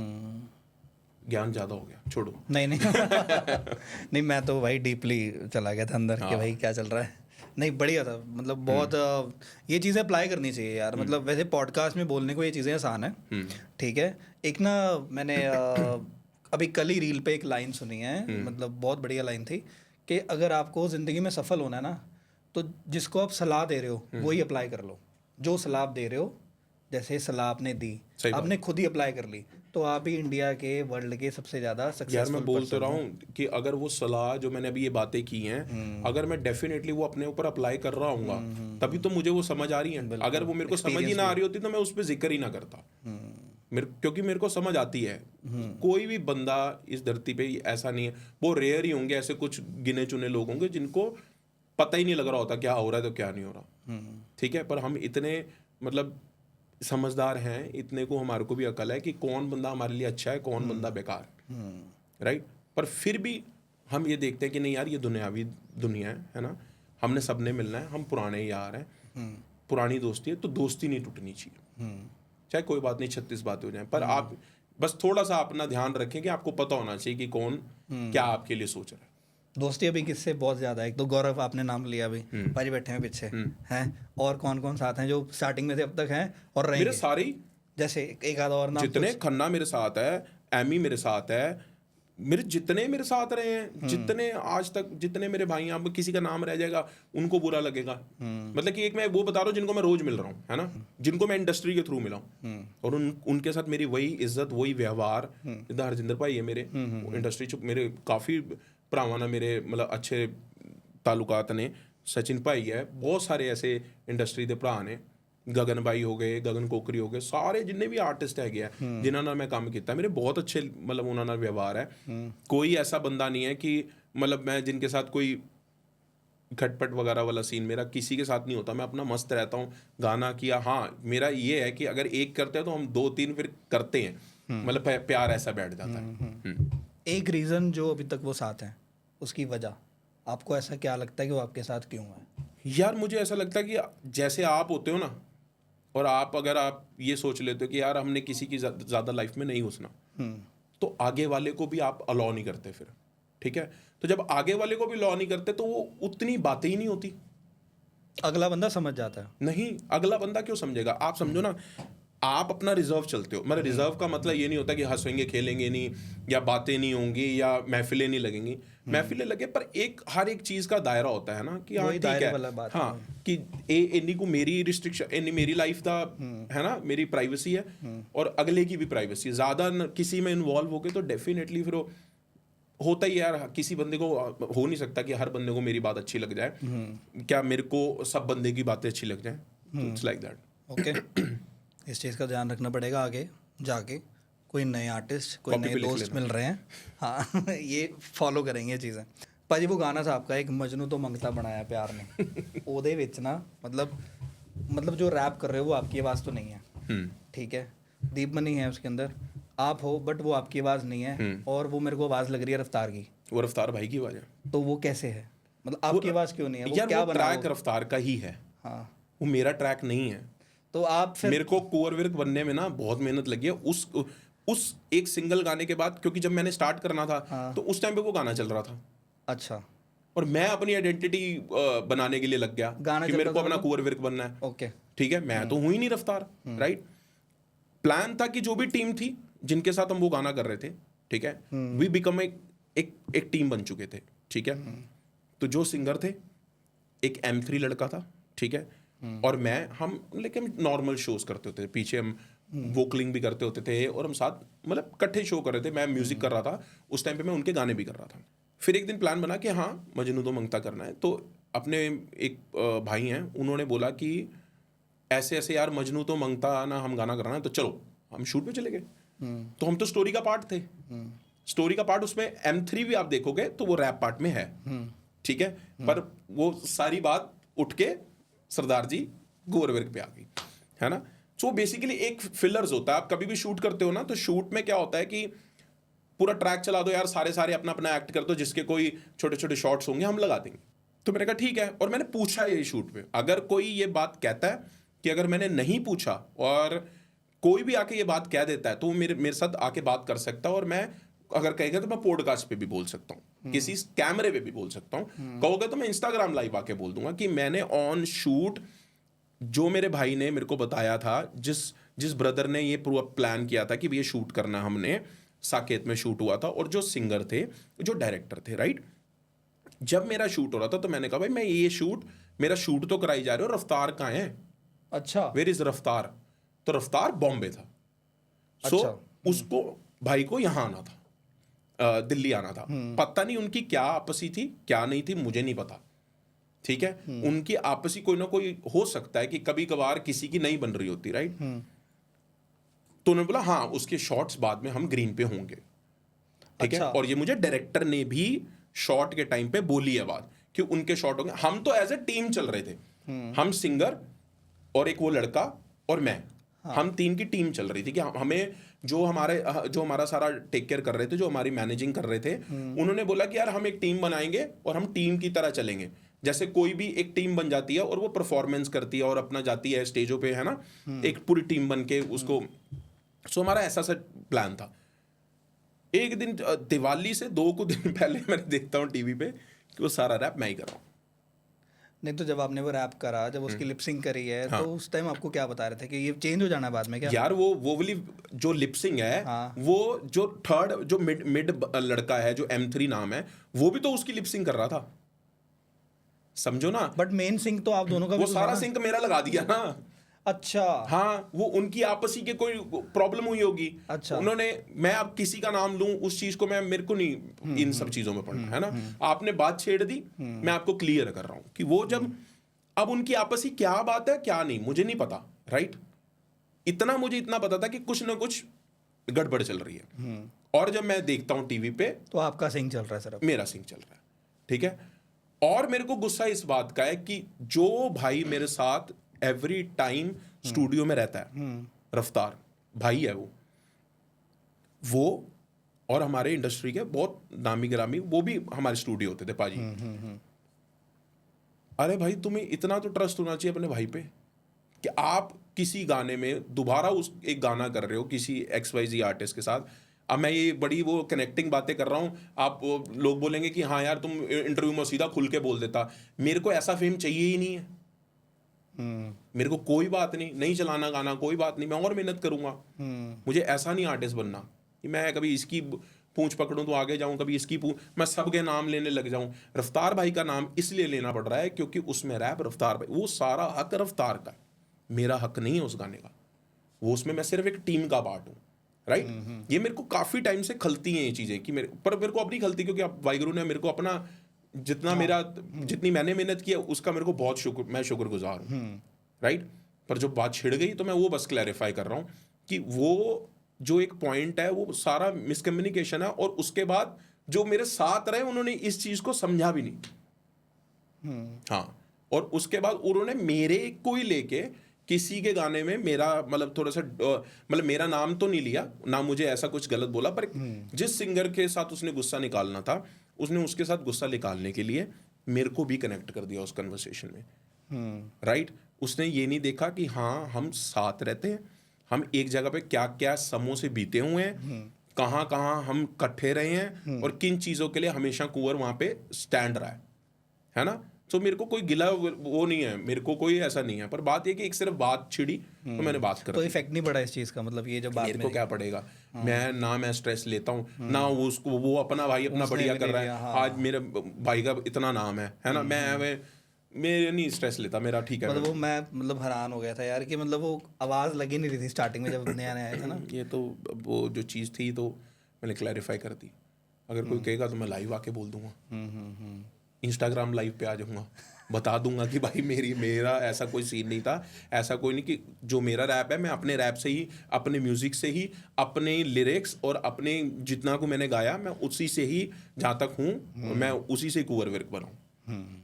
[SPEAKER 1] ज्ञान ज़्यादा हो गया, छोड़ो।
[SPEAKER 2] नहीं नहीं मैं तो भाई डीपली चला गया था अंदर कि भाई क्या चल रहा है। नहीं बढ़िया था, मतलब बहुत ये चीज़ें अप्लाई करनी चाहिए यार। मतलब वैसे पॉडकास्ट में बोलने को ये चीज़ें आसान है, ठीक है। एक ना मैंने अभी कल ही रील पे एक लाइन सुनी है, मतलब बहुत बढ़िया लाइन थी कि अगर आपको ज़िंदगी में सफल होना है ना, तो जिसको आप सलाह दे रहे हो वही अप्लाई कर लो। जो सलाह आप दे रहे हो, जैसे सलाह आपने दी, आपने खुद ही अप्लाई कर ली, तो आप ही इंडिया के वर्ल्ड के सबसे ज़्यादा सक्सेसफुल।
[SPEAKER 1] यार मैं बोल तो रहा हूँ कि अगर वो सलाह जो मैंने अभी ये बातें की हैं, अगर मैं डेफिनेटली वो अपने ऊपर अप्लाई कर रहा हूँगा, तभी तो मुझे वो समझ आ रही है। अगर वो मेरे को समझ ही ना आ रही होती तो मैं उस पर जिक्र ही ना करता, क्योंकि मेरे को समझ आती है। कोई भी बंदा इस धरती पे ऐसा नहीं है, वो रेयर ही होंगे, ऐसे कुछ गिने चुने लोग होंगे जिनको पता ही नहीं लग रहा होता क्या हो रहा है तो क्या नहीं हो रहा, ठीक है। पर हम इतने मतलब समझदार हैं, इतने को हमारे को भी अकल है कि कौन बंदा हमारे लिए अच्छा है, कौन बंदा बेकार, राइट। पर फिर भी हम ये देखते हैं कि नहीं यार ये दुनियावी दुनिया है ना, हमने सबने मिलना है, हम पुराने यार हैं, पुरानी दोस्ती है, तो दोस्ती नहीं टूटनी चाहिए, चाहे कोई बात नहीं 36 बातें हो जाए। पर आप बस थोड़ा सा अपना ध्यान रखें कि आपको पता होना चाहिए कि कौन क्या आपके लिए सोच रहा है।
[SPEAKER 2] दोस्ती अभी किससे बहुत ज़्यादा है, एक तो गौरव आपने नाम लिया अभी, भाजी बैठे हैं पीछे हैं, और कौन कौन साथ हैं जो स्टार्टिंग में से अब तक हैं और रहेंगे?
[SPEAKER 1] मेरे सारे ही,
[SPEAKER 2] जैसे एक आधा और नाम,
[SPEAKER 1] जितने खन्ना मेरे साथ है, एमी मेरे साथ है, मेरे जितने मेरे साथ रहे हैं, जितने आज तक जितने मेरे भाई हैं, अब किसी का नाम रह जाएगा उनको बुरा लगेगा। मतलब कि एक मैं वो बता रहा हूँ जिनको मैं रोज मिल रहा हूँ, है ना, जिनको मैं इंडस्ट्री के थ्रू मिला हूँ, और उनके साथ मेरी वही इज्जत वही व्यवहार। जिद्दां हरजिंदर भाई है मेरे इंडस्ट्री च, मेरे काफ़ी भरावां नाल मेरे मतलब अच्छे ताल्लुकात ने। सचिन भाई है, बहुत सारे ऐसे इंडस्ट्री के भरा ने, गगन भाई हो गए, गगन कोकरी हो गए, सारे जिन्ने भी आर्टिस्ट है जिन्हां नाल मैं काम किया, मेरे बहुत अच्छे मतलब उन्हां नाल व्यवहार है। कोई ऐसा बंदा नहीं है कि मतलब मैं जिनके साथ कोई खटपट वगैरह वाला सीन मेरा किसी के साथ नहीं होता। मैं अपना मस्त रहता हूँ, गाना किया, हाँ मेरा ये है कि अगर एक करते हैं तो हम 2-3 फिर करते हैं, मतलब प्यार ऐसा बैठ जाता है।
[SPEAKER 2] एक रीज़न जो अभी तक वो साथ हैं, उसकी वजह आपको ऐसा क्या लगता है कि वो आपके साथ क्यों है?
[SPEAKER 1] यार मुझे ऐसा लगता है कि जैसे आप होते हो ना, और आप अगर आप ये सोच लेते हो कि यार हमने किसी की ज़्यादा लाइफ में नहीं घुसना, तो आगे वाले को भी आप अलाउ नहीं करते फिर, ठीक है। तो जब आगे वाले को भी अलाउ नहीं करते तो वो उतनी बातें ही नहीं होती,
[SPEAKER 2] अगला बंदा समझ जाता है।
[SPEAKER 1] नहीं, अगला बंदा क्यों समझेगा? आप समझो ना, आप अपना रिजर्व चलते हो। मतलब रिजर्व का मतलब ये नहीं होता कि हंसेंगे खेलेंगे नहीं, या बातें नहीं होंगी, या महफिलें नहीं लगेंगी। महफिलें लगे, पर एक हर एक चीज़ का दायरा होता है ना, कि हाँ ठीक है, हाँ कि इन्नी को मेरी रिस्ट्रिक्शन, इन्नी मेरी लाइफ का है ना, मेरी प्राइवेसी है, और अगले की भी प्राइवेसी। ज़्यादा किसी में इन्वॉल्व हो गए तो डेफिनेटली फिर होता ही यार, किसी बंदे को हो नहीं सकता कि हर बंदे को मेरी बात अच्छी लग जाए, क्या मेरे को सब बंदे की बातें अच्छी लग जाए, इट्स लाइक दैट।
[SPEAKER 2] ओके, इस चीज़ का ध्यान रखना पड़ेगा आगे जाके। कोई नए आर्टिस्ट, कोई नए दोस्त मिल रहे हैं, हाँ ये फॉलो करेंगे चीज़ें। भाजी वो गाना था आपका एक मजनू तो मंगता बनाया प्यार ने, ओदे विच ना मतलब जो रैप कर रहे हो वो आपकी आवाज़ तो नहीं है, ठीक है। दीप मनी है उसके अंदर, आप हो, बट वो आपकी आवाज़ नहीं है, और वो मेरे को आवाज़ लग रही है रफ्तार की।
[SPEAKER 1] वो रफ्तार भाई की आवाज़ है,
[SPEAKER 2] तो वो कैसे है? मतलब आपकी आवाज़ क्यों नहीं है?
[SPEAKER 1] यार क्या ट्रैक रफ्तार का ही है,
[SPEAKER 2] हाँ
[SPEAKER 1] वो मेरा ट्रैक नहीं है।
[SPEAKER 2] तो आप फिर, मेरे
[SPEAKER 1] को कोरविर्क बनने में ना बहुत मेहनत लगी है उस एक सिंगल गाने के बाद, क्योंकि जब मैंने स्टार्ट करना था, हाँ। तो उस टाइम पे वो गाना चल रहा था।
[SPEAKER 2] अच्छा।
[SPEAKER 1] और मैं अपनी आइडेंटिटी बनाने के लिए लग गया कि मेरे को अपना कोरविर्क बनना है।
[SPEAKER 2] ओके ठीक
[SPEAKER 1] है, मैं तो हूँ ही नहीं रफ्तार, राइट। प्लान था कि जो भी टीम थी जिनके साथ हम वो गाना कर रहे थे, ठीक है, वी बिकम एक टीम बन चुके थे, ठीक है। तो जो सिंगर थे, एक M3 लड़का था, ठीक है, और हम लेकिन नॉर्मल शोज करते होते थे, पीछे हम वोकलिंग भी करते होते थे और हम साथ मतलब इकट्ठे शो कर रहे थे। मैं म्यूजिक कर रहा था उस टाइम पे, मैं उनके गाने भी कर रहा था। फिर एक दिन प्लान बना कि हाँ मजनू तो मंगता करना है। तो अपने एक भाई हैं, उन्होंने बोला कि ऐसे ऐसे यार मजनू तो मंगता ना हम गाना कराना है, तो चलो हम शूट पे चले गए। तो हम तो स्टोरी का पार्ट थे, स्टोरी का पार्ट उसमें M3 भी आप देखोगे तो वो रैप पार्ट में है, ठीक है। पर वो सारी बात उठ के सरदार जी गोरवर्क पे आ गई, है ना। सो बेसिकली एक फिलर्स होता है। आप कभी भी शूट करते हो ना, तो शूट में क्या होता है कि पूरा ट्रैक चला दो यार, सारे अपना अपना एक्ट कर दो, जिसके कोई छोटे छोटे शॉट्स होंगे हम लगा देंगे। तो मैंने कहा ठीक है, और मैंने पूछा ये शूट पे, अगर कोई ये बात कहता है कि अगर मैंने नहीं पूछा और कोई भी आके ये बात कह देता है तो मेरे साथ आके बात कर सकता है, और मैं अगर कहेगा तो मैं पॉडकास्ट पे भी बोल सकता हूँ, किसी कैमरे पे भी बोल सकता हूँ, कहोगे तो मैं इंस्टाग्राम लाइव आके बोल दूंगा कि मैंने ऑन शूट जो मेरे भाई ने मेरे को बताया था, जिस ब्रदर ने ये पूरा प्लान किया था कि ये शूट करना, हमने साकेत में शूट हुआ था, और जो सिंगर थे, जो डायरेक्टर थे, राइट। जब मेरा शूट हो रहा था तो मैंने कहा भाई मैं ये मेरा शूट तो कराई जा रहे हो, रफ्तार कहाँ है,
[SPEAKER 2] अच्छा
[SPEAKER 1] वेयर इज रफ्तार। तो रफ्तार बॉम्बे था। सो उसको भाई को यहाँ आना था, दिल्ली आना था। पता नहीं उनकी क्या आपसी थी, क्या नहीं थी, मुझे नहीं पता, ठीक है। उनकी आपसी कोई ना कोई हो सकता है कि कभी कभार किसी की नहीं बन रही होती, राइट। तो उन्होंने बोला हाँ उसके शॉट्स बाद में हम ग्रीन पे होंगे, ठीक है। और ये मुझे डायरेक्टर ने भी शॉट के टाइम पे बोली है बात कि उनके शॉट होंगे। हम तो एज ए टीम चल रहे थे, हम सिंगर और एक वो लड़का और मैं, हम 3 की टीम चल रही थी कि हमें जो हमारा सारा टेक केयर कर रहे थे, जो हमारी मैनेजिंग कर रहे थे, उन्होंने बोला कि यार हम एक टीम बनाएंगे और हम टीम की तरह चलेंगे। जैसे कोई भी एक टीम बन जाती है और वो परफॉर्मेंस करती है और अपना जाती है स्टेजों पे, है ना, एक पूरी टीम बन के उसको। सो हमारा ऐसा सा प्लान था। एक दिन दिवाली से 2 दिन पहले मैं देखता हूँ टीवी पे कि वो सारा रैप मैं ही कर रहा हूँ।
[SPEAKER 2] नहीं तो जब आपने वो रैप करा, जब उसकी लिपसिंग करी है, तो उस टाइम आपको क्या बता रहे थे कि ये चेंज हो जाना है बाद में क्या?
[SPEAKER 1] यार वो वाली जो लिपसिंग है, वो जो थर्ड जो मिड लड़का है जो M3 नाम है, वो भी तो उसकी लिपसिंग कर रहा था, समझो ना।
[SPEAKER 2] बट मेन सिंक तो आप दोनों का
[SPEAKER 1] वो सारा सिंक मेरा लगा दिया ना।
[SPEAKER 2] अच्छा
[SPEAKER 1] हाँ, वो उनकी आपसी के कोई प्रॉब्लम हुई होगी।
[SPEAKER 2] अच्छा,
[SPEAKER 1] उन्होंने, मैं अब किसी का नाम लूं उस चीज को, मेरे को नहीं इन सब चीजों में पढ़ना है ना। आपने बात छेड़ दी, मैं आपको क्लियर कर रहा हूं कि वो जब अब उनकी आपसी क्या बात है क्या नहीं मुझे नहीं पता, राइट। मुझे इतना पता था कि कुछ ना कुछ गड़बड़ चल रही है। और जब मैं देखता हूं टीवी पे
[SPEAKER 2] तो आपका सिंक चल रहा है सर,
[SPEAKER 1] मेरा सिंक चल रहा है, ठीक है। और मेरे को गुस्सा इस बात का है कि जो भाई मेरे साथ एवरी टाइम स्टूडियो में रहता है, रफ्तार भाई है वो और हमारे इंडस्ट्री के बहुत नामी गिरामी, वो भी हमारे स्टूडियो होते थे पाजी। अरे भाई तुम्हें इतना तो ट्रस्ट होना चाहिए अपने भाई पे कि आप किसी गाने में दोबारा एक गाना कर रहे हो किसी XYZ आर्टिस्ट के साथ। अब मैं ये बड़ी वो कनेक्टिंग बातें कर रहा हूँ, आप लोग बोलेंगे कि हाँ यार तुम इंटरव्यू में सीधा खुल के बोल देता। मेरे को ऐसा फेम चाहिए ही नहीं है। मेरे को कोई बात नहीं चलाना गाना, कोई बात नहीं, मैं और मेहनत करूंगा। मुझे ऐसा नहीं आर्टिस्ट बनना कि मैं कभी इसकी पूंछ पकड़ूं तो आगे जाऊं, कभी इसकी मैं सबके नाम लेने लग जाऊं। रफ्तार भाई का नाम इसलिए लेना पड़ रहा है क्योंकि उसमें रैप रफ्तार भाई, वो सारा हक रफ्तार का, मेरा हक नहीं है उस गाने का। वो उसमें मैं सिर्फ एक टीम का पार्ट हूँ, राइट। ये मेरे को काफी टाइम से खलती हैं ये चीजें कि मेरे को अब नहीं खलती, क्योंकि अब वाहिगुरु ने मेरे को अपना जितनी मैंने मेहनत की है उसका मेरे को बहुत मैं शुक्रगुजार हूँ, राइट। पर जो बात छिड़ गई तो मैं वो बस क्लैरिफाई कर रहा हूँ कि वो जो एक पॉइंट है वो सारा मिसकम्युनिकेशन है। और उसके बाद जो मेरे साथ रहे उन्होंने इस चीज को समझा भी नहीं। हाँ, और उसके बाद उन्होंने मेरे को ही लेके किसी के गाने में मेरा मतलब थोड़ा सा मतलब मेरा नाम तो नहीं लिया ना, मुझे ऐसा कुछ गलत बोला, पर जिस सिंगर के साथ उसने गुस्सा निकालना था उसने उसके साथ गुस्सा निकालने के लिए मेरे को भी कनेक्ट कर दिया उस कन्वर्सेशन में, राइट। उसने ये नहीं देखा कि हाँ हम साथ रहते हैं, हम एक जगह पे क्या क्या समों से बीते हुए हैं, कहाँ कहाँ हम इकट्ठे रहे हैं और किन चीज़ों के लिए हमेशा कुंवर वहाँ पे स्टैंड रहा है ना। तो मेरे को कोई गिला वो नहीं है, मेरे को कोई ऐसा नहीं है। पर बात ये कि एक सिर्फ बात छिड़ी तो मैंने बात कर
[SPEAKER 2] तो इफेक्ट नहीं पड़ा इस चीज़ का, मतलब ये जब बात
[SPEAKER 1] मेरे को क्या पड़ेगा, मैं स्ट्रेस लेता हूँ ना, वो अपना भाई अपना बढ़िया कर रहा है। आज मेरे भाई का इतना नाम है ना, मैं मेरे नहीं स्ट्रेस लेता, मेरा ठीक है।
[SPEAKER 2] मतलब वो मैं मतलब हैरान हो गया था यार कि मतलब वो आवाज़ लगी नहीं रही थी स्टार्टिंग में जब नया नया आया था ना।
[SPEAKER 1] ये तो वो जो चीज़ थी तो मैंने क्लैरिफाई कर दी। अगर कोई कहेगा तो मैं लाइव आके बोल दूंगा, इंस्टाग्राम लाइव पे आ जाऊंगा, बता दूंगा कि भाई मेरा ऐसा कोई सीन नहीं था। ऐसा कोई नहीं कि जो मेरा रैप है मैं अपने रैप से ही, अपने म्यूज़िक से ही, अपने लिरिक्स और अपने जितना को मैंने गाया मैं उसी से ही जहाँ तक हूँ मैं उसी से कूवर वर्क बनाऊँ।